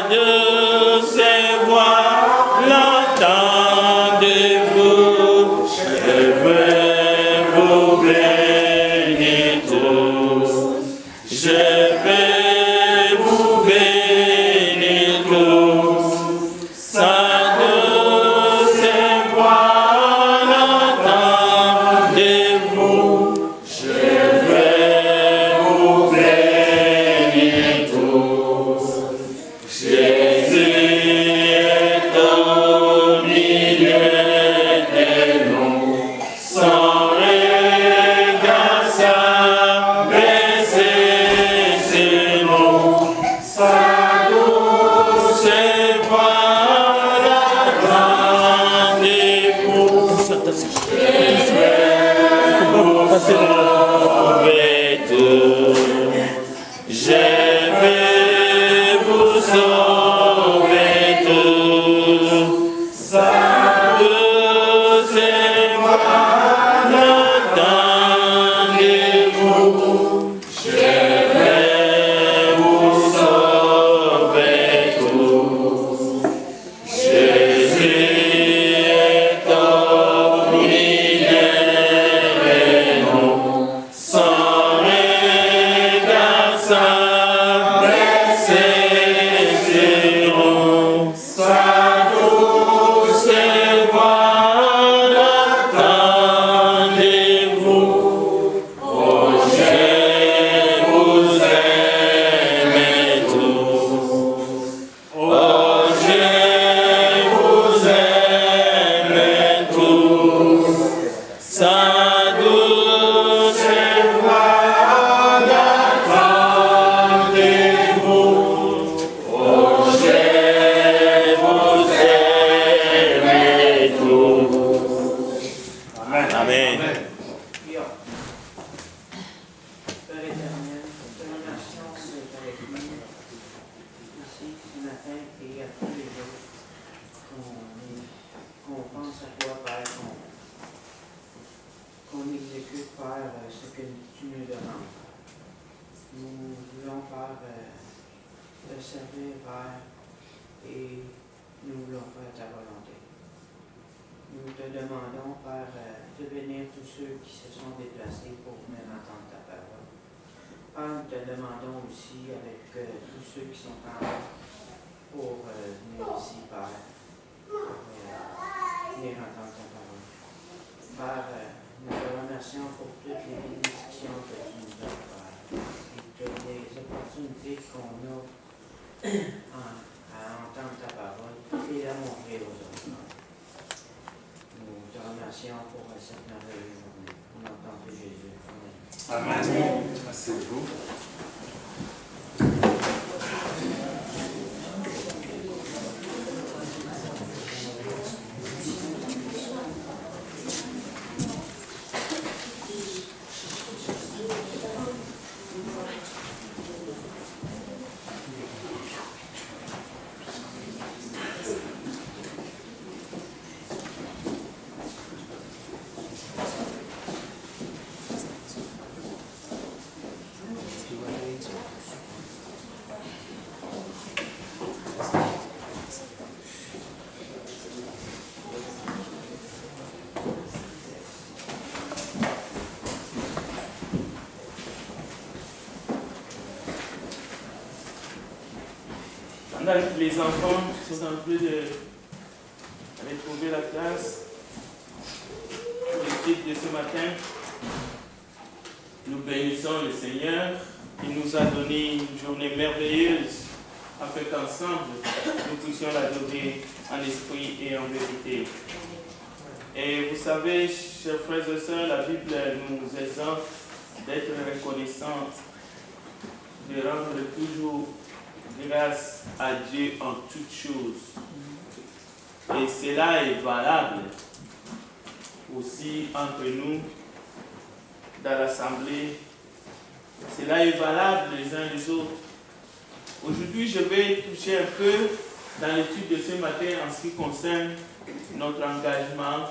douce voix, l'entendez-vous? Je veux vous bénir tous. Je vais vous bénir tous. Sa douce voix, l'entendez-vous? Je vais vous bénir tous. Jésus est au milieu de nous, son regard s'abaisser sur nous, sa douce voix l'entendez-vous? Je vais vous sauver tous. Sa douce voix l'entendez-vous? Je vais vous sauver tous. Jésus est au milieu de nous, son regard s'abaisser sur nous, sa douce voix l'entendez-vous? Oh, je vous aime tous. Oh, je vous aime tous. Sa douce voix l'entendez-vous? Oh, je vous aime tous. Amen. Père éternel, te remercions d'être avec nous ici ce matin et à tous les jours qu'on pense à toi, Père, qu'on exécute, Père, ce que tu nous demandes. Nous voulons, Père, te servir, Père, et nous voulons faire ta volonté. Nous te demandons, Père, de bénir tous ceux qui se sont déplacés pour venir entendre ta parole. Père, nous te demandons aussi avec tous ceux qui sont en route pour venir ici, Père, pour venir entendre ta parole. Père, nous te remercions pour toutes les bénédictions que tu nous donnes, Père, et toutes les opportunités qu'on a à entendre ta parole et à montrer aux autres. Nous te remercions pour cette merveilleuse journée. Au nom de Jésus. Amen. Amen. Merci beaucoup. Pendant que les enfants sont en train de retrouver la classe, pour l'étude de ce matin, nous bénissons le Seigneur qui nous a donné une journée merveilleuse afin qu'ensemble nous puissions l'adorer en esprit et en vérité. Et vous savez, chers frères et sœurs, la Bible nous exhorte d'être reconnaissants, de rendre toujours grâce à Dieu en toutes choses. Et cela est valable aussi entre nous, dans l'assemblée. Cela est valable les uns les autres. Aujourd'hui, je vais toucher un peu dans l'étude de ce matin en ce qui concerne notre engagement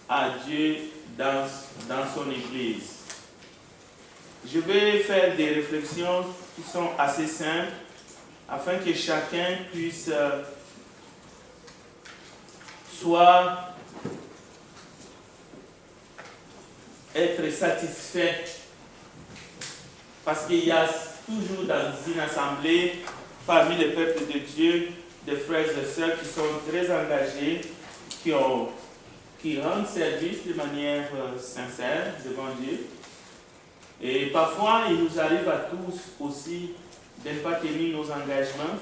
à Dieu dans son Église. Je vais faire des réflexions qui sont assez simples afin que chacun puisse soit être satisfait. Parce qu'il y a toujours dans une assemblée, parmi les peuples de Dieu, des frères et sœurs qui sont très engagés, qui rendent service de manière sincère devant Dieu. Et parfois, il nous arrive à tous aussi de ne pas tenir nos engagements,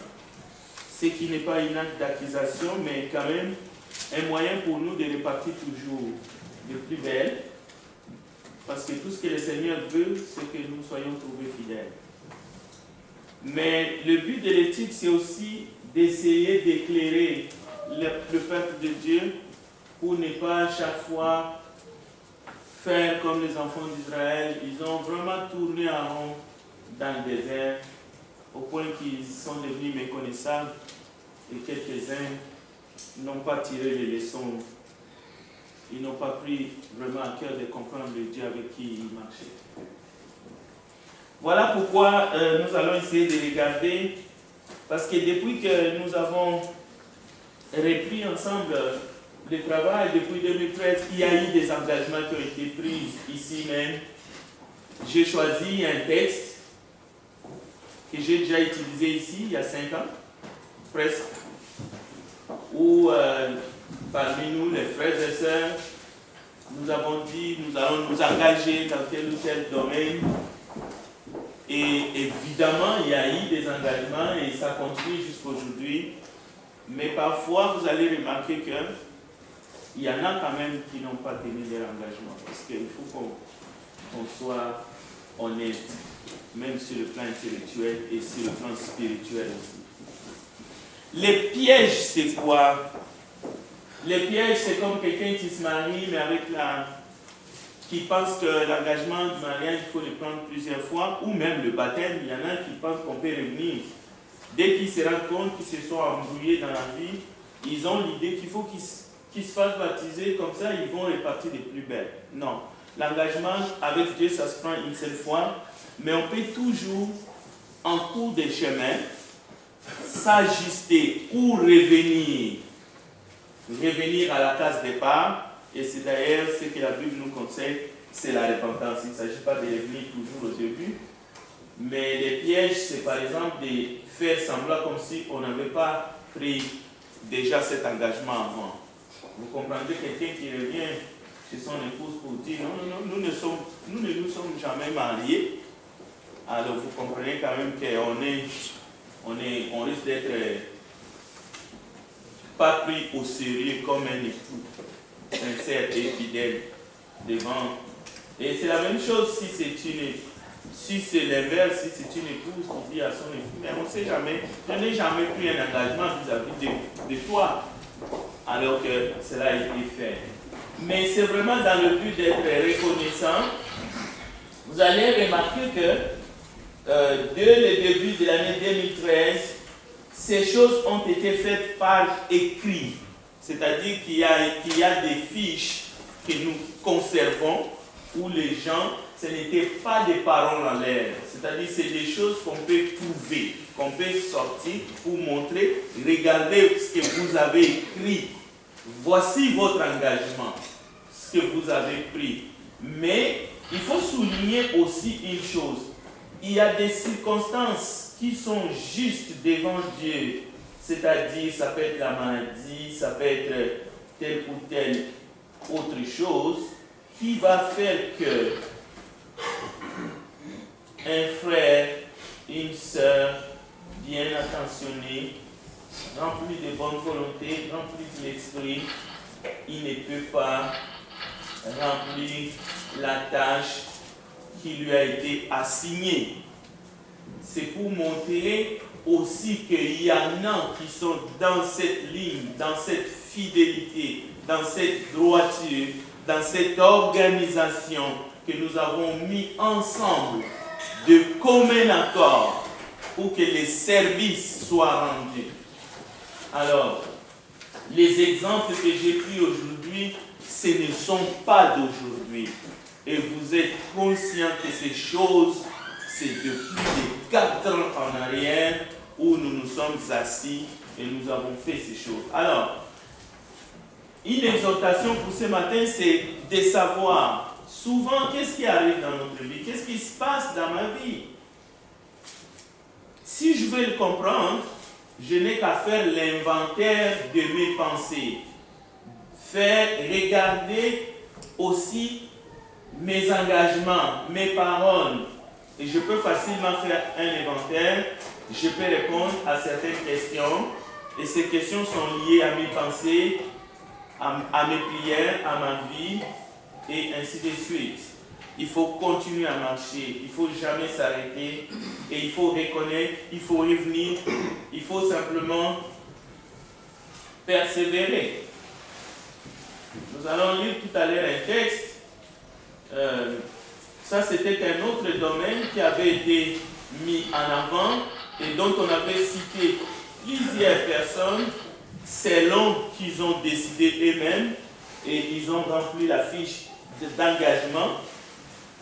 ce qui n'est pas une acte d'accusation, mais quand même un moyen pour nous de repartir toujours de plus belle. Parce que tout ce que le Seigneur veut, c'est que nous soyons trouvés fidèles. Mais le but de l'étude, c'est aussi d'essayer d'éclairer le peuple de Dieu pour ne pas à chaque fois faire comme les enfants d'Israël. Ils ont vraiment tourné en rond dans le désert au point qu'ils sont devenus méconnaissables et quelques-uns n'ont pas tiré les leçons. Ils n'ont pas pris vraiment à cœur de comprendre le Dieu avec qui ils marchaient. Voilà pourquoi nous allons essayer de regarder, parce que depuis que nous avons repris ensemble le travail, depuis 2013, il y a eu des engagements qui ont été pris ici même. J'ai choisi un texte que j'ai déjà utilisé ici il y a 5 ans, presque, où parmi nous, les frères et sœurs, nous avons dit, nous allons nous engager dans tel ou tel domaine. Et évidemment, il y a eu des engagements et ça continue jusqu'à aujourd'hui. Mais parfois, vous allez remarquer qu'il y en a quand même qui n'ont pas tenu leur engagement. Parce qu'il faut qu'on soit honnête, même sur le plan intellectuel et sur le plan spirituel aussi. Les pièges, c'est quoi? Les pièges, c'est comme quelqu'un qui se marie, mais qui pense que l'engagement du mariage, il faut le prendre plusieurs fois, ou même le baptême, il y en a qui pensent qu'on peut revenir. Dès qu'ils se rendent compte qu'ils se sont embrouillés dans la vie, ils ont l'idée qu'il faut qu'ils se fassent baptiser, comme ça ils vont repartir de plus belle. Non. L'engagement avec Dieu, ça se prend une seule fois, mais on peut toujours, en cours de chemin, s'ajuster ou revenir à la case départ. Et c'est d'ailleurs ce que la Bible nous conseille, c'est la repentance. Il ne s'agit pas de revenir toujours au début. Mais les pièges, c'est par exemple de faire semblant comme si on n'avait pas pris déjà cet engagement avant. Vous comprendrez quelqu'un qui revient chez son épouse pour dire non, nous ne nous sommes jamais mariés. Alors vous comprenez quand même qu'on risque d'être pas pris au sérieux comme un époux sincère et fidèle devant. Et c'est la même chose si c'est l'inverse, si c'est une épouse qui dit à son époux, mais on ne sait jamais, je n'ai jamais pris un engagement vis-à-vis de toi, alors que cela a été fait. Mais c'est vraiment dans le but d'être reconnaissant. Vous allez remarquer que dès le début de l'année 2013, ces choses ont été faites par écrit. C'est-à-dire qu'il y a des fiches que nous conservons où les gens, ce n'était pas des paroles en l'air. C'est-à-dire c'est des choses qu'on peut trouver, qu'on peut sortir pour montrer. Regardez ce que vous avez écrit. Voici votre engagement, ce que vous avez pris. Mais il faut souligner aussi une chose. Il y a des circonstances qui sont justes devant Dieu. C'est-à-dire, ça peut être la maladie, ça peut être telle ou telle autre chose qui va faire que un frère, une sœur bien attentionné, rempli de bonne volonté, rempli de l'esprit, il ne peut pas remplir la tâche qui lui a été assignée. C'est pour montrer aussi qu'il y en a qui sont dans cette ligne, dans cette fidélité, dans cette droiture, dans cette organisation que nous avons mis ensemble de commun accord pour que les services soient rendus. Alors, les exemples que j'ai pris aujourd'hui, ce ne sont pas d'aujourd'hui. Et vous êtes conscients que ces choses, c'est de plus de 4 ans en arrière où nous nous sommes assis et nous avons fait ces choses. Alors, une exhortation pour ce matin, c'est de savoir souvent qu'est-ce qui arrive dans notre vie, qu'est-ce qui se passe dans ma vie. Si je veux le comprendre, je n'ai qu'à faire l'inventaire de mes pensées, regarder aussi mes engagements, mes paroles, et je peux facilement faire un inventaire, je peux répondre à certaines questions, et ces questions sont liées à mes pensées, à mes prières, à ma vie, et ainsi de suite. Il faut continuer à marcher, il ne faut jamais s'arrêter, et il faut reconnaître, il faut revenir, il faut simplement persévérer. Nous allons lire tout à l'heure un texte. Ça, c'était un autre domaine qui avait été mis en avant et dont on avait cité plusieurs personnes selon qu'ils ont décidé eux-mêmes et ils ont rempli la fiche d'engagement.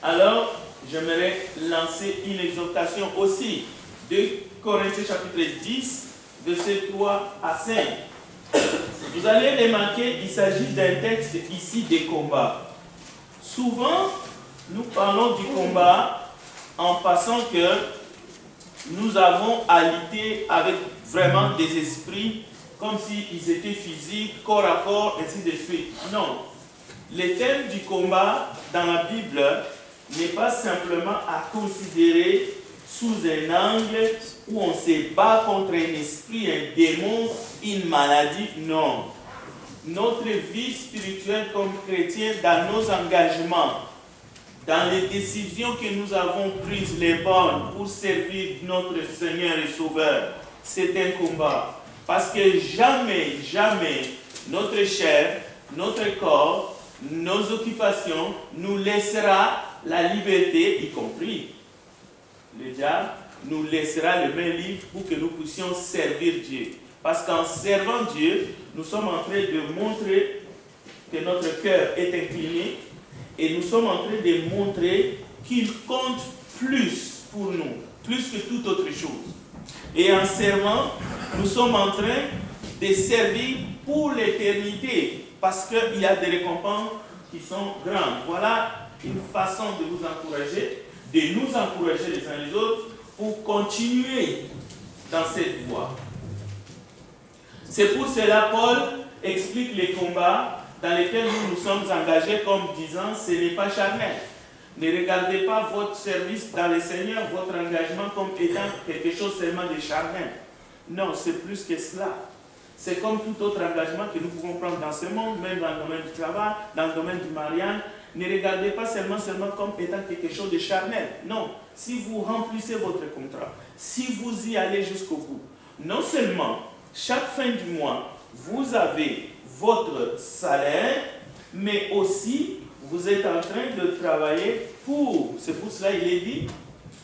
Alors, j'aimerais lancer une exhortation aussi de Corinthiens chapitre 10, versets 3 à 5. Vous allez remarquer, il s'agit d'un texte ici des combats. Souvent, nous parlons du combat en passant que nous avons à lutter avec vraiment des esprits comme s'ils étaient physiques, corps à corps, ainsi de suite. Non. Le thème du combat dans la Bible n'est pas simplement à considérer sous un angle où on se bat contre un esprit, un démon, une maladie. Non. Notre vie spirituelle comme chrétiens, dans nos engagements, dans les décisions que nous avons prises, les bonnes, pour servir notre Seigneur et Sauveur, c'est un combat. Parce que jamais, jamais, notre chair, notre corps, nos occupations nous laissera la liberté, y compris le diable, nous laissera le main libre pour que nous puissions servir Dieu. Parce qu'en servant Dieu, nous sommes en train de montrer que notre cœur est incliné et nous sommes en train de montrer qu'il compte plus pour nous, plus que toute autre chose. Et en servant, nous sommes en train de servir pour l'éternité parce qu'il y a des récompenses qui sont grandes. Voilà une façon de vous encourager, de nous encourager les uns les autres pour continuer dans cette voie. C'est pour cela Paul explique les combats dans lesquels nous nous sommes engagés comme disant ce n'est pas charnel. Ne regardez pas votre service dans le Seigneur, votre engagement comme étant quelque chose seulement de charnel. Non, c'est plus que cela. C'est comme tout autre engagement que nous pouvons prendre dans ce monde, même dans le domaine du travail, dans le domaine du mariage. Ne regardez pas seulement comme étant quelque chose de charnel. Non, si vous remplissez votre contrat, si vous y allez jusqu'au bout, non seulement chaque fin du mois, vous avez votre salaire, mais aussi vous êtes en train de travailler pour. C'est pour cela qu'il est dit,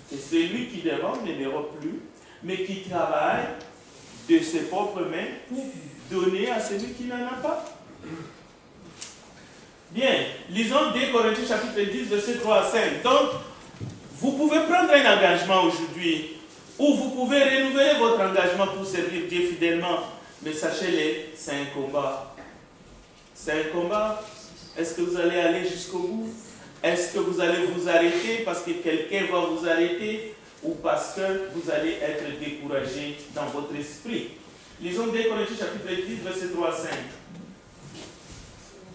c'est celui qui dévore ne dévore plus, mais qui travaille de ses propres mains pour donner à celui qui n'en a pas. Bien, lisons 2 Corinthiens chapitre 10, verset 3 à 5. Donc, vous pouvez prendre un engagement aujourd'hui, ou vous pouvez renouveler votre engagement pour servir Dieu fidèlement. Mais sachez-le, c'est un combat. C'est un combat. Est-ce que vous allez aller jusqu'au bout? Est-ce que vous allez vous arrêter parce que quelqu'un va vous arrêter ou parce que vous allez être découragé dans votre esprit? Lisons 2 Corinthiens chapitre 10, verset 3 à 5.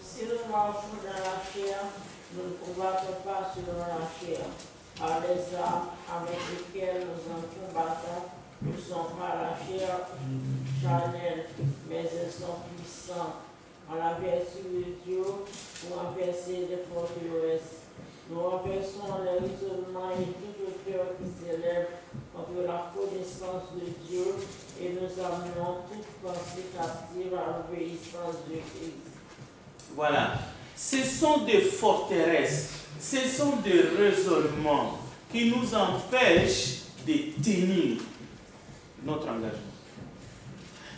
Si nous marchons dans la chair, nous ne combattons pas selon la chair. Car les armes avec lesquelles nous en combattons ne sont pas la chair charnelle, mais elles sont puissantes en la vertu de Dieu pour renverser les forteresses. Nous renversons les raisonnements et toute peur qui s'élève contre la connaissance de Dieu et nous amenons toute pensée captive à l'obéissance de Christ. Voilà. Ce sont des forteresses, ce sont des raisonnements qui nous empêchent de tenir notre engagement.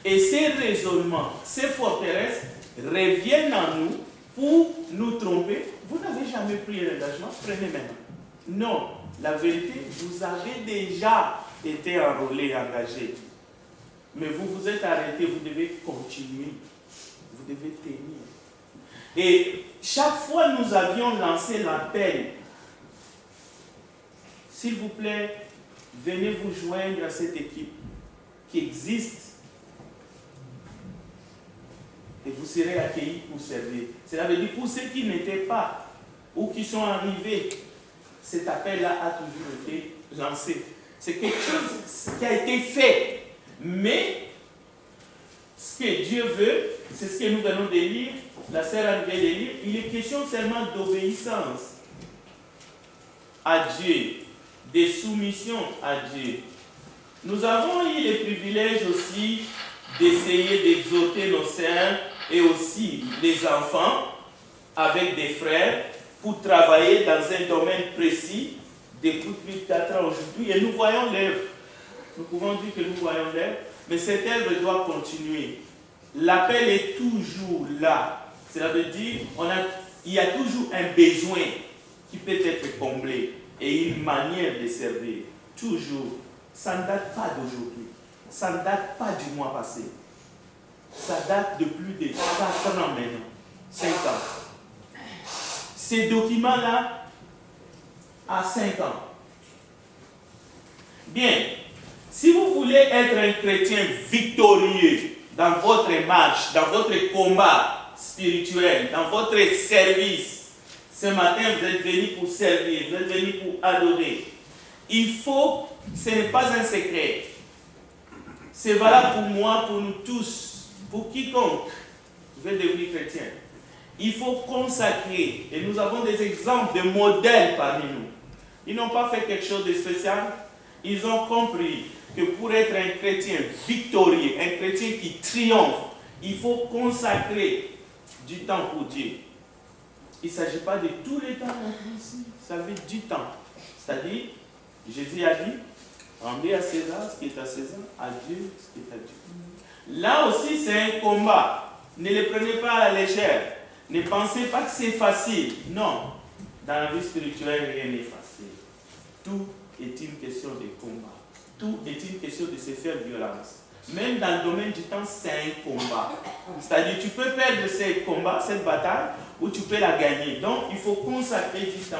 Et ces raisonnements, ces forteresses reviennent à nous pour nous tromper. Vous n'avez jamais pris un engagement, prenez maintenant. Non, la vérité, vous avez déjà été enrôlé, engagé. Mais vous vous êtes arrêté, vous devez continuer. Vous devez tenir. Et chaque fois nous avions lancé l'appel. S'il vous plaît, venez vous joindre à cette équipe qui existe. Et vous serez accueillis pour servir. Cela veut dire pour ceux qui n'étaient pas ou qui sont arrivés, cet appel-là a toujours été lancé. C'est quelque chose qui a été fait. Mais ce que Dieu veut, c'est ce que nous venons de lire, la sœur a vient de lire, il est question seulement d'obéissance à Dieu, de soumission à Dieu. Nous avons eu le privilège aussi d'essayer d'exhorter nos sœurs et aussi les enfants avec des frères pour travailler dans un domaine précis depuis plus de 4 ans aujourd'hui. Et nous voyons l'œuvre. Nous pouvons dire que nous voyons l'œuvre, mais cette œuvre doit continuer. L'appel est toujours là. Cela veut dire qu'il y a toujours un besoin qui peut être comblé et une manière de servir. Toujours. Ça ne date pas d'aujourd'hui. Ça ne date pas du mois passé. Ça date de plus de 4 ans maintenant. 5 ans. Ces documents-là, à 5 ans. Bien. Si vous voulez être un chrétien victorieux dans votre marche, dans votre combat spirituel, dans votre service, ce matin vous êtes venus pour servir, vous êtes venus pour adorer. Il faut, ce n'est pas un secret. C'est valable pour moi, pour nous tous, pour quiconque veut devenir chrétien. Il faut consacrer, et nous avons des exemples de modèles parmi nous. Ils n'ont pas fait quelque chose de spécial, ils ont compris que pour être un chrétien victorieux, un chrétien qui triomphe, il faut consacrer du temps pour Dieu. Il ne s'agit pas de tout le temps ici, ça veut dire du temps. C'est-à-dire, Jésus a dit, rendez à César ce qui est à César, à Dieu ce qui est à Dieu. Là aussi, c'est un combat. Ne le prenez pas à la légère. Ne pensez pas que c'est facile. Non. Dans la vie spirituelle, rien n'est facile. Tout est une question de combat. Tout est une question de se faire violence. Même dans le domaine du temps, c'est un combat. C'est-à-dire, tu peux perdre ce combat, cette bataille, ou tu peux la gagner. Donc, il faut consacrer du temps.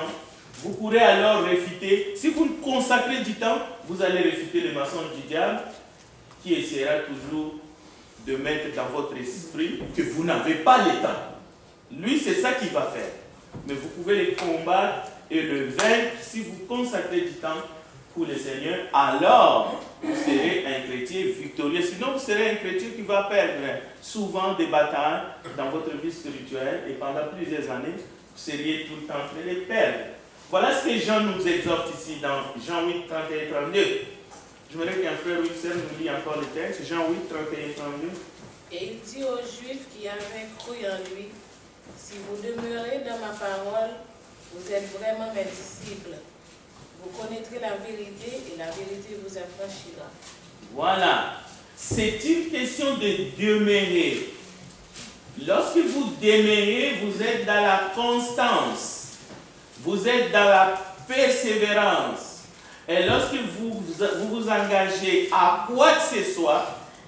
Vous pourrez alors réfuter. Si vous consacrez du temps, vous allez réfuter les mensonges du diable, qui essaiera toujours de mettre dans votre esprit que vous n'avez pas le temps. Lui, c'est ça qu'il va faire. Mais vous pouvez le combattre et le vaincre si vous consacrez du temps pour le Seigneur. Alors, vous serez un chrétien victorieux. Sinon, vous serez un chrétien qui va perdre souvent des batailles dans votre vie spirituelle. Et pendant plusieurs années, vous seriez tout le temps en train de les perdre. Voilà ce que Jean nous exhorte ici dans Jean 8, 31, 32. Je voudrais qu'un frère ou une sœur nous lit encore le texte. Jean 8, 31, 32. Et il dit aux Juifs qui avaient cru en lui, si vous demeurez dans ma parole, vous êtes vraiment mes disciples. Vous connaîtrez la vérité et la vérité vous affranchira. Voilà. C'est une question de demeurer. Lorsque vous demeurez, vous êtes dans la constance. Vous êtes dans la persévérance. Et lorsque vous vous engagez à quoi que ce soit,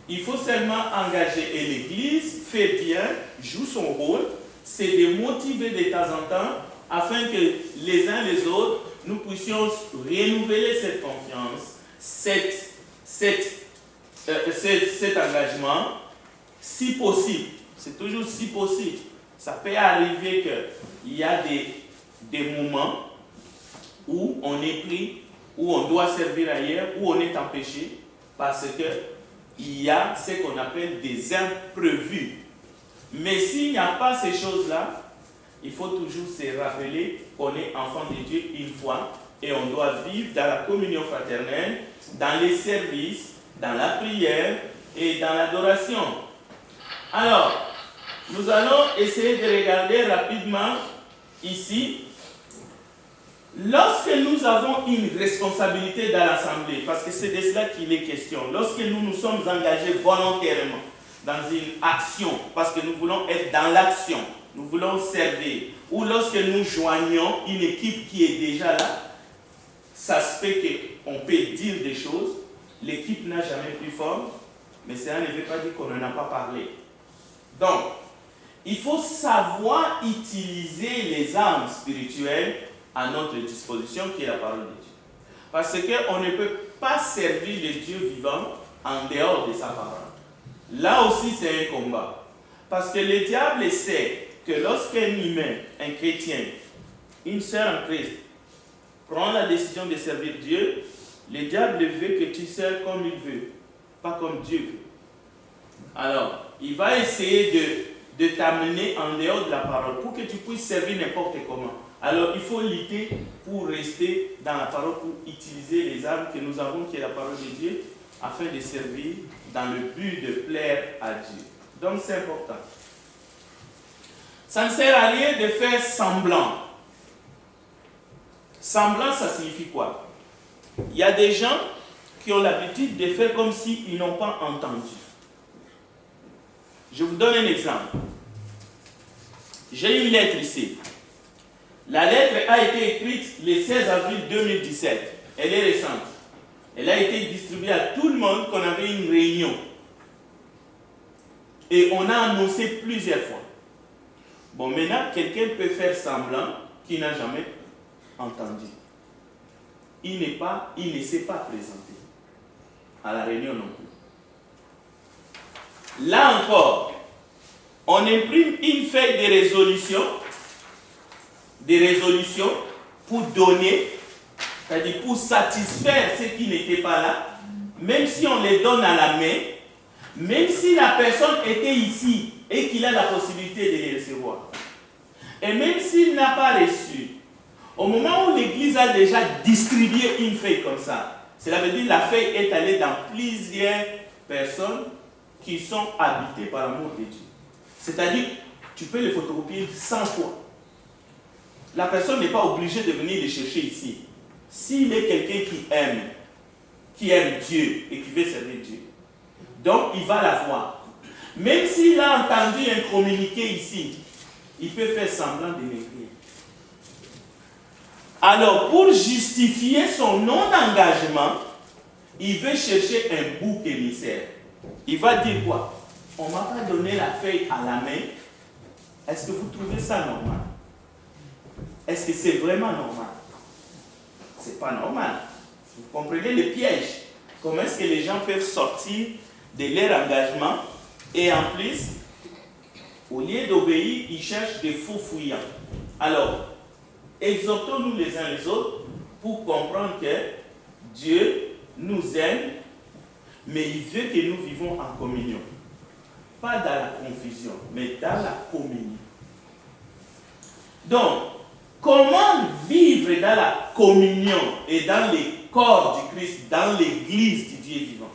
il faut seulement engager. Et l'Église fait bien, joue son rôle, c'est de motiver de temps en temps afin que les uns les autres, nous puissions renouveler cette confiance, cet engagement, si possible. C'est toujours si possible. Ça peut arriver qu'il y a des moments où on est pris, où on doit servir ailleurs, où on est empêché, parce qu'il y a ce qu'on appelle des imprévus. Mais s'il n'y a pas ces choses-là, il faut toujours se rappeler qu'on est enfant de Dieu une fois et on doit vivre dans la communion fraternelle, dans les services, dans la prière et dans l'adoration. Alors, nous allons essayer de regarder rapidement ici. Lorsque nous avons une responsabilité dans l'Assemblée, parce que c'est de cela qu'il est question, lorsque nous nous sommes engagés volontairement dans une action, parce que nous voulons être dans l'action, nous voulons servir, ou lorsque nous joignons une équipe qui est déjà là, ça se fait qu'on peut dire des choses, l'équipe n'a jamais pris forme, Mais cela ne veut pas dire qu'on n'en a pas parlé. Donc, il faut savoir utiliser les armes spirituelles à notre disposition, qui est la parole de Dieu. Parce qu'on ne peut pas servir le Dieu vivant en dehors de sa parole. Là aussi, c'est un combat. Parce que le diable sait que lorsqu'un humain, un chrétien, une sœur en Christ, prend la décision de servir Dieu, le diable veut que tu sers comme il veut, pas comme Dieu veut. Alors, il va essayer de t'amener en dehors de la parole pour que tu puisses servir n'importe comment. Alors, il faut lutter pour rester dans la parole, pour utiliser les armes que nous avons, qui est la parole de Dieu, afin de servir dans le but de plaire à Dieu. Donc, c'est important. Ça ne sert à rien de faire semblant. Semblant, ça signifie quoi? Il y a des gens qui ont l'habitude de faire comme s'ils n'ont pas entendu. Je vous donne un exemple. J'ai une lettre ici. La lettre a été écrite le 16 avril 2017. Elle est récente. Elle a été distribuée à tout le monde qu'on avait une réunion. Et on a annoncé plusieurs fois. Bon, maintenant, quelqu'un peut faire semblant qu'il n'a jamais entendu. Il ne s'est pas présenté à la réunion non plus. Là encore, on imprime une feuille de résolution pour donner, c'est-à-dire pour satisfaire ceux qui n'étaient pas là, même si on les donne à la main, même si la personne était ici et qu'il a la possibilité de les recevoir. Et même s'il n'a pas reçu, au moment où l'Église a déjà distribué une feuille comme ça, cela veut dire que la feuille est allée dans plusieurs personnes qui sont habitées par l'amour de Dieu. C'est-à-dire, tu peux les photocopier 100 fois. La personne n'est pas obligée de venir les chercher ici. S'il est quelqu'un qui aime Dieu et qui veut servir Dieu, donc il va la voir. Même s'il a entendu un communiqué ici, il peut faire semblant de m'écrire. Alors, pour justifier son non-engagement, il veut chercher un bouc émissaire. Il va dire quoi? On ne m'a pas donné la feuille à la main. Est-ce que vous trouvez ça normal? Est-ce que c'est vraiment normal? Ce n'est pas normal. Vous comprenez le piège? Comment est-ce que les gens peuvent sortir de leur engagement et en plus, au lieu d'obéir, ils cherchent des faux fuyants. Alors, exhortons-nous les uns les autres pour comprendre que Dieu nous aime, mais il veut que nous vivons en communion. Pas dans la confusion, mais dans la communion. Donc, comment vivre dans la communion et dans le corps du Christ, dans l'église du Dieu vivant?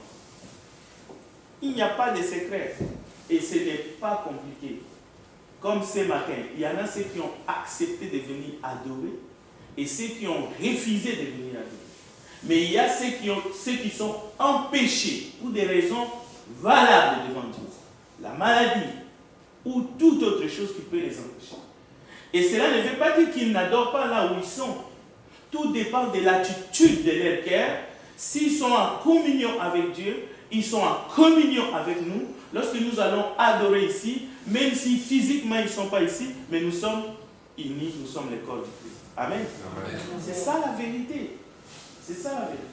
Il n'y a pas de secret et ce n'est pas compliqué. Comme ce matin, il y en a ceux qui ont accepté de venir adorer et ceux qui ont refusé de venir adorer. Mais il y a ceux qui sont empêchés pour des raisons valables devant Dieu. La maladie ou toute autre chose qui peut les empêcher. Et cela ne veut pas dire qu'ils n'adorent pas là où ils sont. Tout dépend de l'attitude de leur cœur. S'ils sont en communion avec Dieu, ils sont en communion avec nous. Lorsque nous allons adorer ici, même si physiquement ils ne sont pas ici, mais nous sommes unis, nous sommes le corps du Christ. Amen. Amen. C'est ça la vérité. C'est ça la vérité.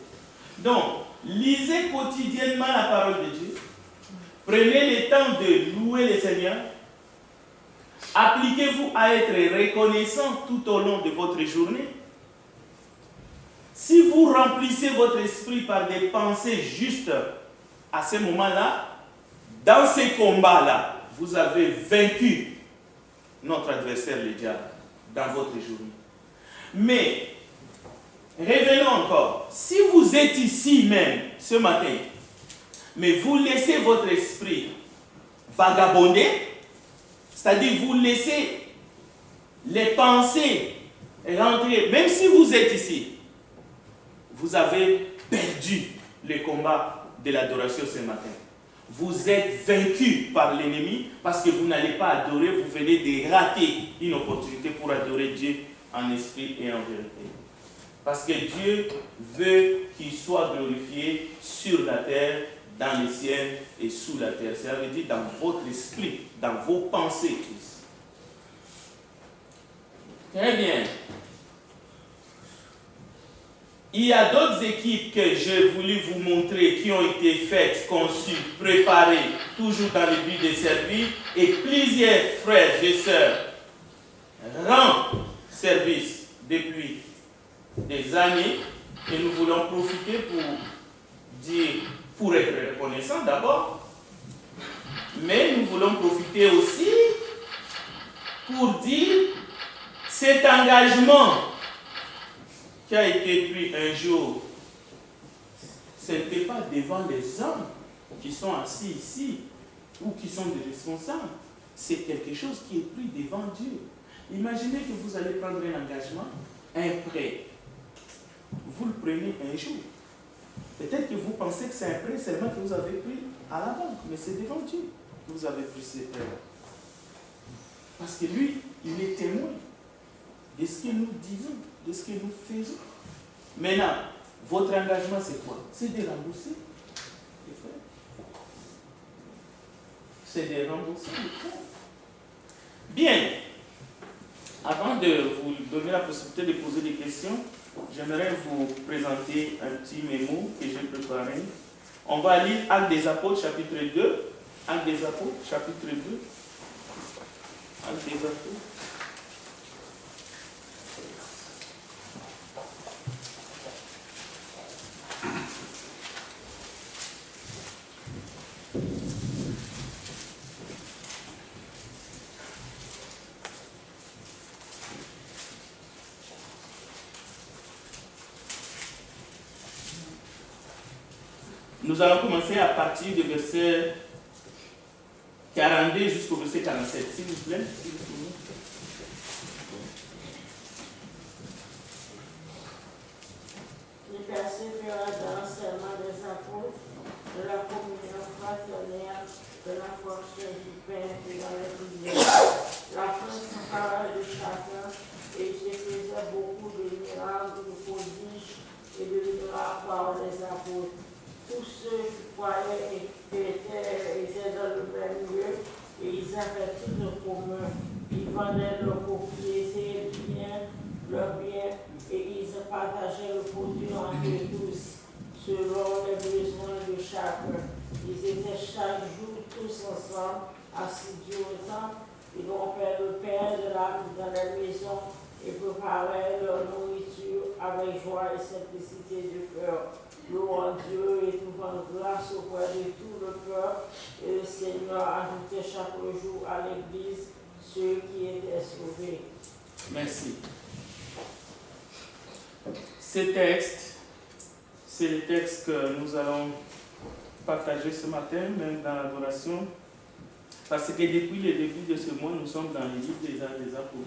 Donc, lisez quotidiennement la parole de Dieu. Prenez le temps de louer le Seigneur. Appliquez-vous à être reconnaissant tout au long de votre journée. Si vous remplissez votre esprit par des pensées justes à ce moment-là, dans ces combats-là, vous avez vaincu notre adversaire, le diable, dans votre journée. Mais, revenons encore, si vous êtes ici même, ce matin, mais vous laissez votre esprit vagabonder, c'est-à-dire vous laissez les pensées rentrer, même si vous êtes ici, vous avez perdu le combat de l'adoration ce matin. Vous êtes vaincu par l'ennemi parce que vous n'allez pas adorer, vous venez de rater une opportunité pour adorer Dieu en esprit et en vérité. Parce que Dieu veut qu'il soit glorifié sur la terre dans les cieux et sous la terre. Ça veut dire dans votre esprit, dans vos pensées. Très bien. Il y a d'autres équipes que j'ai voulu vous montrer qui ont été faites, conçues, préparées, toujours dans le but de servir. Et plusieurs frères et sœurs rendent service depuis des années et nous voulons profiter pour être reconnaissants d'abord, mais nous voulons profiter aussi pour dire cet engagement qui a été pris un jour, ce n'était pas devant les hommes qui sont assis ici ou qui sont des responsables. C'est quelque chose qui est pris devant Dieu. Imaginez que vous allez prendre un engagement, un prêt. Vous le prenez un jour. Peut-être que vous pensez que c'est un prêt seulement que vous avez pris à la banque, mais c'est devant Dieu que vous avez pris ce prêt. Parce que lui, il est témoin de ce que nous disons, de ce que nous faisons. Maintenant, votre engagement, c'est quoi? C'est de rembourser les frais. C'est de rembourser les frais. Bien. Avant de vous donner la possibilité de poser des questions, j'aimerais vous présenter un petit mémo que j'ai préparé. On va lire Actes des Apôtres, chapitre 2. Actes des Apôtres, chapitre 2. Actes des Apôtres. Nous allons commencer à partir du verset 42 jusqu'au verset 47. S'il vous plaît. Les persévérants dans l'enseignement des apôtres, de la communion fraternelle, de la force du pain et dans les prières. La France s'emparait de chacun et se faisait beaucoup de miracles, de prodiges et de miracles par les apôtres. Tous ceux qui croyaient étaient dans le même lieu et ils avaient tout en commun. Ils vendaient leurs propriétés, leurs biens et ils partageaient le produit entre tous selon les besoins de chacun. Ils étaient chaque jour tous ensemble, assidus au temple. Ils rompaient le pain dans les maisons et préparaient leur nourriture avec joie et simplicité de cœur. Louant Dieu et trouvant grâce auprès de tout le peuple, et le Seigneur ajoutait chaque jour à l'Église ceux qui étaient sauvés. Merci. Ce texte, c'est le texte que nous allons partager ce matin, même dans l'adoration, parce que depuis le début de ce mois, nous sommes dans les livres des Actes des Apôtres.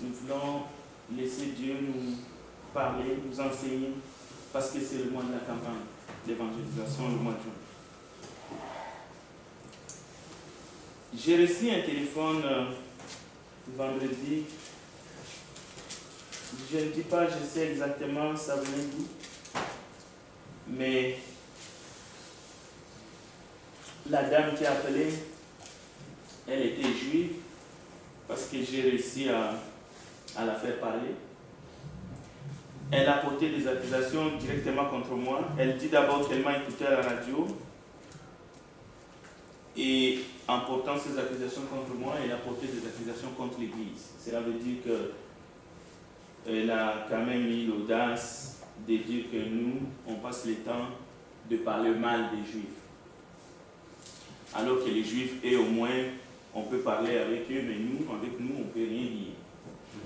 Nous voulons laisser Dieu nous parler, nous enseigner, parce que c'est le mois de la campagne d'évangélisation, le mois de juin. J'ai reçu un téléphone vendredi. Je ne dis pas, je sais exactement ça venait d'où, mais la dame qui a appelé, elle était juive, parce que j'ai réussi à la faire parler. Elle a porté des accusations directement contre moi. Elle dit d'abord qu'elle m'a écouté à la radio. Et en portant ces accusations contre moi, elle a porté des accusations contre l'Église. Cela veut dire qu'elle a quand même eu l'audace de dire que nous, on passe le temps de parler mal des Juifs. Alors que les Juifs, eux, au moins, on peut parler avec eux, mais nous, avec nous, on ne peut rien dire.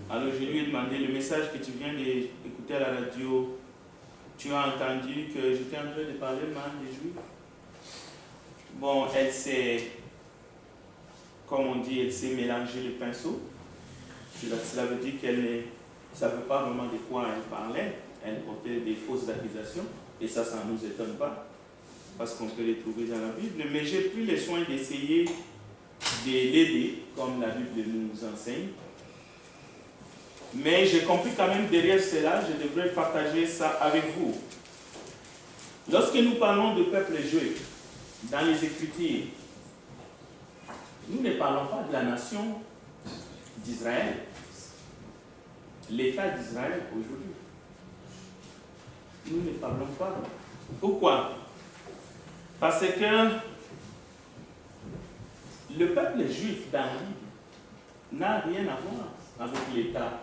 Alors je lui ai demandé le message que tu viens d'écouter à la radio. Tu as entendu que j'étais en train de parler mal des Juifs? Bon, elle s'est, comme on dit, elle s'est mélangé le pinceau. Cela veut dire qu'elle ne savait pas vraiment de quoi elle parlait. Elle portait des fausses accusations. Et ça ne nous étonne pas, parce qu'on peut les trouver dans la Bible. Mais j'ai pris le soin d'essayer de l'aider, comme la Bible nous enseigne. Mais j'ai compris quand même derrière cela, je devrais partager ça avec vous. Lorsque nous parlons de peuple juif dans les Écritures, nous ne parlons pas de la nation d'Israël, l'État d'Israël aujourd'hui. Nous ne parlons pas. Pourquoi? Parce que le peuple juif dans la Bible n'a rien à voir avec l'État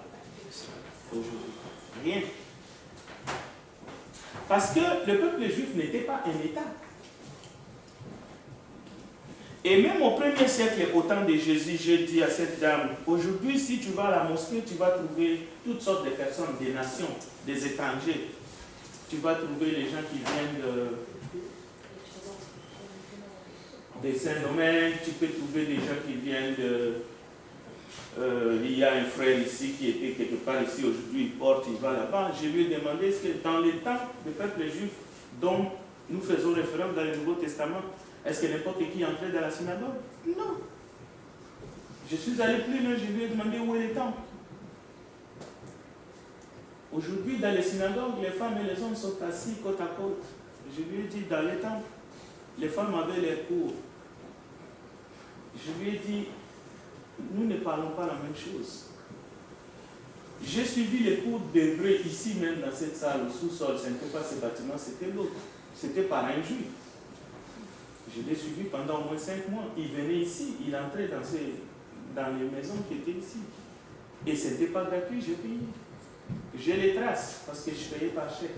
aujourd'hui. Rien. Parce que le peuple juif n'était pas un État. Et même au 1er siècle, au temps de Jésus, j'ai dit à cette dame, aujourd'hui, si tu vas à la mosquée, tu vas trouver toutes sortes de personnes, des nations, des étrangers. Tu vas trouver les gens qui viennent de Saint-Domingue, tu peux trouver des gens qui viennent de... il y a un frère ici qui était quelque part ici, aujourd'hui il porte, il va là-bas. Je lui ai demandé, est-ce que dans les temps du peuple juif dont nous faisons référence dans le Nouveau Testament, est-ce que n'importe qui entrait dans la synagogue? Non. Je suis allé plus loin, je lui ai demandé où est le temple. Aujourd'hui, dans les synagogues, les femmes et les hommes sont assis côte à côte. Je lui ai dit, dans les temples, les femmes avaient les cours. Je lui ai dit, nous ne parlons pas la même chose. J'ai suivi les cours d'hébreu ici même dans cette salle, au sous-sol. Ce n'était pas ce bâtiment, c'était l'autre. C'était par un juif. Je l'ai suivi pendant au moins 5 mois. Il venait ici, il entrait dans les maisons qui étaient ici. Et ce n'était pas gratuit, j'ai payé. J'ai les traces parce que je payais par chèque.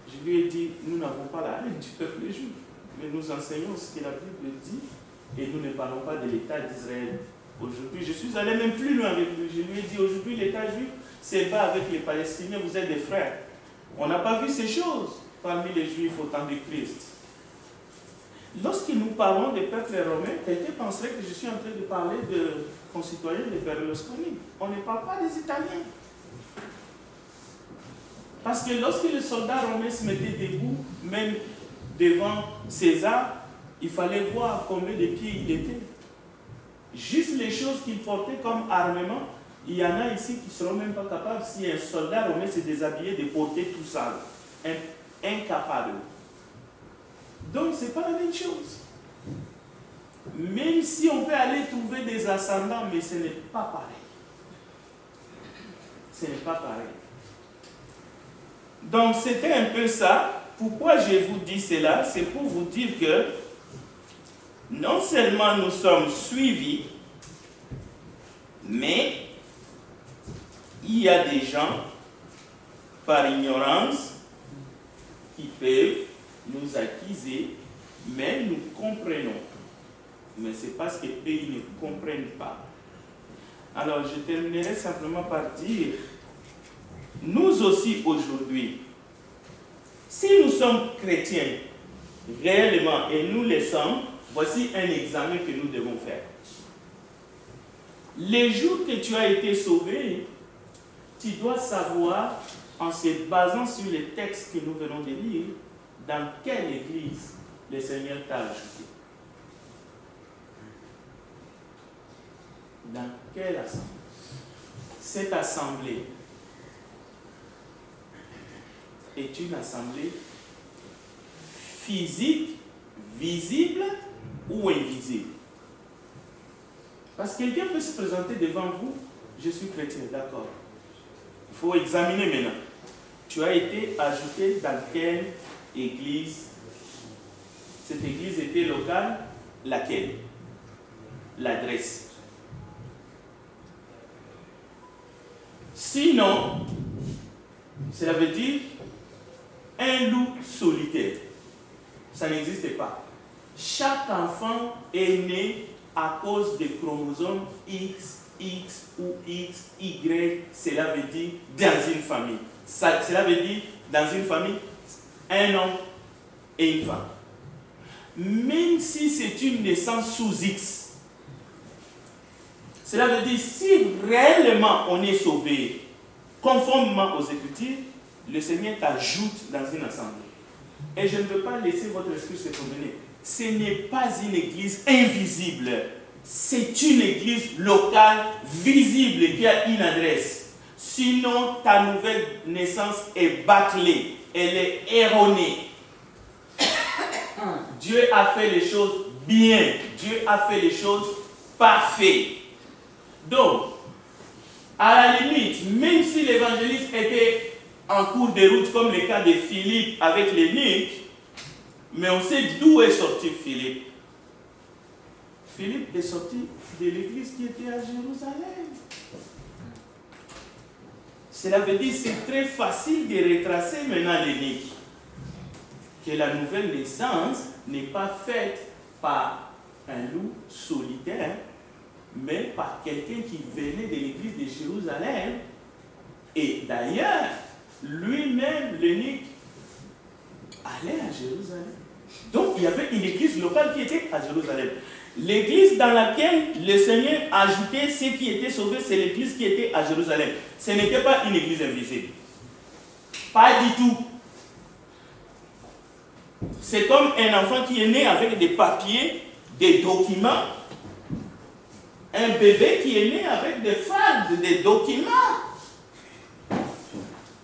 Je lui ai dit, nous n'avons pas la haine du peuple juif, mais nous enseignons ce que la Bible dit et nous ne parlons pas de l'État d'Israël. Aujourd'hui, je suis allé même plus loin avec lui. Je lui ai dit, aujourd'hui, l'État juif se bat avec les Palestiniens, vous êtes des frères. On n'a pas vu ces choses parmi les Juifs au temps de Christ. Lorsque nous parlons des peuples romains, quelqu'un penserait que je suis en train de parler de concitoyens de Berlusconi. On ne parle pas des Italiens. Parce que lorsque le soldat romain se mettait debout, même devant César, il fallait voir combien de pieds il était. Juste les choses qu'il portait comme armement, il y en a ici qui ne seront même pas capables, si un soldat romain s'est déshabillé, de porter tout ça. Incapable. Donc, ce n'est pas la même chose. Même si on peut aller trouver des ascendants, mais ce n'est pas pareil. Ce n'est pas pareil. Donc, c'était un peu ça. Pourquoi je vous dis cela? C'est pour vous dire que non seulement nous sommes suivis, mais il y a des gens, par ignorance, qui peuvent nous accuser, mais nous comprenons. Mais c'est parce qu'eux, ils ne comprennent pas. Alors, je terminerai simplement par dire, nous aussi aujourd'hui, si nous sommes chrétiens réellement, et nous le sommes, voici un examen que nous devons faire. Les jours que tu as été sauvé, tu dois savoir, en se basant sur les textes que nous venons de lire, dans quelle église le Seigneur t'a ajouté. Dans quelle assemblée? Cette assemblée est une assemblée physique, visible ou invisible. Parce que quelqu'un peut se présenter devant vous, je suis chrétien, d'accord. Il faut examiner maintenant. Tu as été ajouté dans quelle église? Cette église était locale, laquelle? L'adresse. Sinon, cela veut dire un loup solitaire. Ça n'existe pas. Chaque enfant est né à cause des chromosomes X, X ou X, Y. Cela veut dire dans une famille. Cela veut dire dans une famille, un homme et une femme. Même si c'est une naissance sous X, cela veut dire si réellement on est sauvé, conformément aux Écritures, le Seigneur t'ajoute dans une assemblée. Et je ne veux pas laisser votre esprit se promener. Ce n'est pas une église invisible. C'est une église locale, visible, qui a une adresse. Sinon, ta nouvelle naissance est bâclée. Elle est erronée. Dieu a fait les choses bien. Dieu a fait les choses parfaites. Donc, à la limite, même si l'évangéliste était en cours de route, comme le cas de Philippe avec l'eunuque, mais on sait d'où est sorti Philippe. Philippe est sorti de l'église qui était à Jérusalem. Cela veut dire que c'est très facile de retracer maintenant l'eunuque. Que la nouvelle naissance n'est pas faite par un loup solitaire, mais par quelqu'un qui venait de l'église de Jérusalem. Et d'ailleurs, lui-même, l'eunuque, allait à Jérusalem. Donc, il y avait une église locale qui était à Jérusalem. L'église dans laquelle le Seigneur ajoutait ceux qui étaient sauvés, c'est l'église qui était à Jérusalem. Ce n'était pas une église invisible. Pas du tout. C'est comme un enfant qui est né avec des papiers, des documents. Un bébé qui est né avec des fardes, des documents.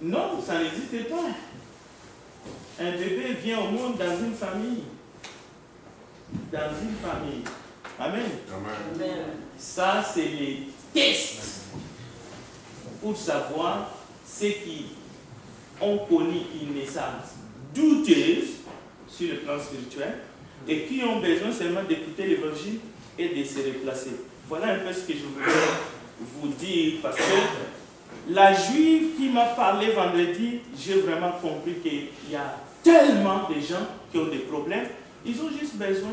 Non, ça n'existe pas. Un bébé vient au monde dans une famille. Dans une famille. Amen. Amen. Ça, c'est les tests pour savoir ceux qui ont connu une naissance douteuse sur le plan spirituel et qui ont besoin seulement d'écouter l'évangile et de se replacer. Voilà un peu ce que je voulais vous dire parce que la juive qui m'a parlé vendredi, j'ai vraiment compris qu'il y a tellement de gens qui ont des problèmes. Ils ont juste besoin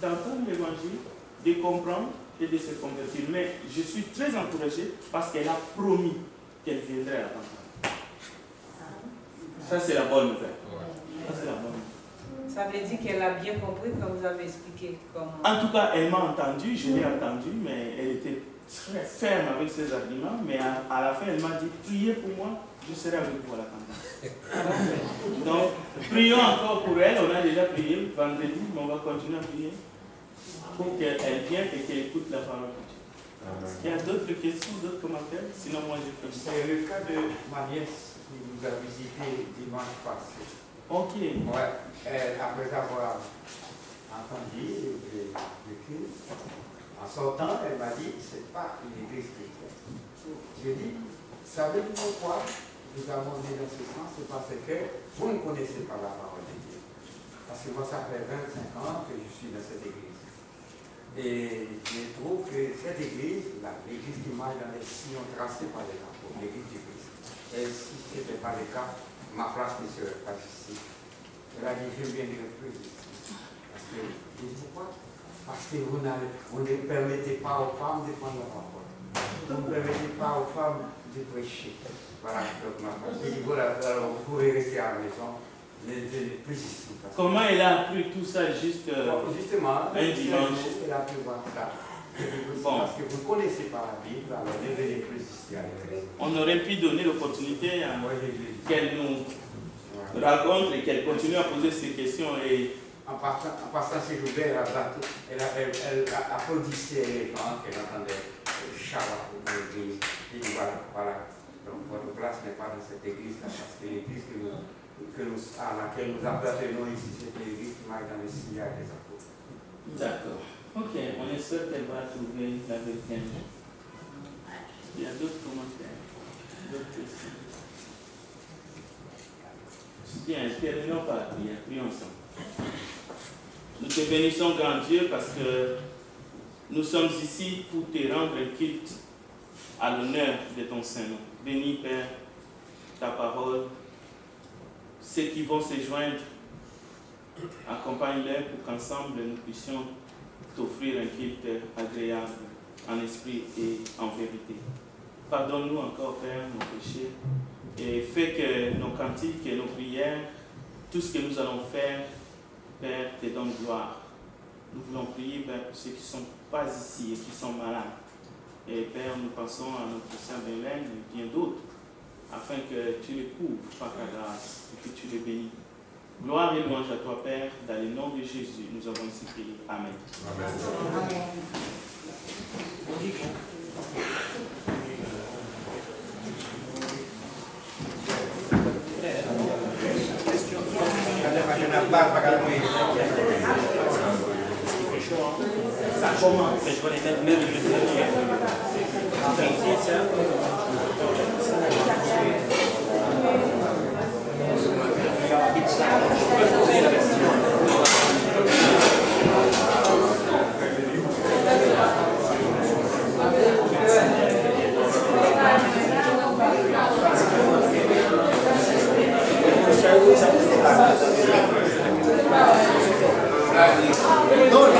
d'entendre l'évangile, de comprendre et de se convertir. Mais je suis très encouragé parce qu'elle a promis qu'elle viendrait à l'entendre. Ça, c'est la bonne nouvelle. Ça, c'est la bonne nouvelle. Ça veut dire qu'elle a bien compris quand vous avez expliqué comment. En tout cas, elle m'a entendu, je l'ai entendu, mais elle était très ferme avec ses arguments. Mais à la fin, elle m'a dit, priez pour moi, je serai avec vous à la campagne. Donc, prions encore pour elle. On a déjà prié vendredi, mais on va continuer à prier pour qu'elle vienne et qu'elle écoute la parole de Dieu. Il y a d'autres questions, d'autres commentaires? Sinon, moi, je peux. C'est le cas de ma nièce qui nous a visité dimanche passé. Ok. Ouais, après avoir entendu le culte, en sortant, elle m'a dit, c'est pas une église chrétienne. J'ai dit, savez-vous pourquoi nous avons dit dans ce sens? C'est parce que vous ne connaissez pas la parole de Dieu. Parce que moi, ça fait 25 ans que je suis dans cette église. Et je trouve que cette église, l'église qui marche dans les sillons tracés par les apôtres, l'église du Christ. Et si ce n'était pas le cas, ma place ne serait pas ici. Elle a dit, je viendrai plus ici. Parce que, pourquoi? Parce que vous ne permettez pas aux femmes de prendre la parole. Vous ne permettez pas aux femmes de prêcher. Voilà, donc ma place. Et voilà, alors vous pouvez rester à la maison. Plus ici. Comment elle a appris tout ça juste justement, un dimanche? Elle a pu voir ça. Bon. Parce que vous ne connaissez pas la Bible, alors ne venez plus ici à l'église. On aurait pu donner l'opportunité à qu'elle nous Ouais. raconte et qu'elle continue à poser ces questions. Et En passant ces journées, elle applaudissait les gens qu'elle entendait Shabbat dans l'église. Elle dit voilà. Donc votre place n'est pas dans cette église-là, parce que l'église à laquelle nous appartenons ici, c'est l'église qui marche dans le sillage des apôtres. d'accord. Ok, on espère qu'elle va trouver la vérité. Il y a d'autres commentaires, d'autres questions. Bien, terminons par la prière. Prions ensemble. Nous te bénissons, grand Dieu, parce que nous sommes ici pour te rendre culte à l'honneur de ton Saint-Nom. Bénis, Père, ta parole. Ceux qui vont se joindre, accompagne-les pour qu'ensemble nous puissions t'offrir un culte agréable en esprit et en vérité. Pardonne-nous encore, Père, nos péchés et fais que nos cantiques et nos prières, tout ce que nous allons faire, Père, te donne gloire. Nous voulons prier, Père, pour ceux qui ne sont pas ici et qui sont malades. Et Père, nous pensons à notre Saint Bélène et bien d'autres, afin que tu les couvres par ta grâce et que tu les bénis. Gloire et louange à toi, Père, dans le nom de Jésus, nous avons ainsi prié. Amen. Amen. Ada macam apa kalau Non,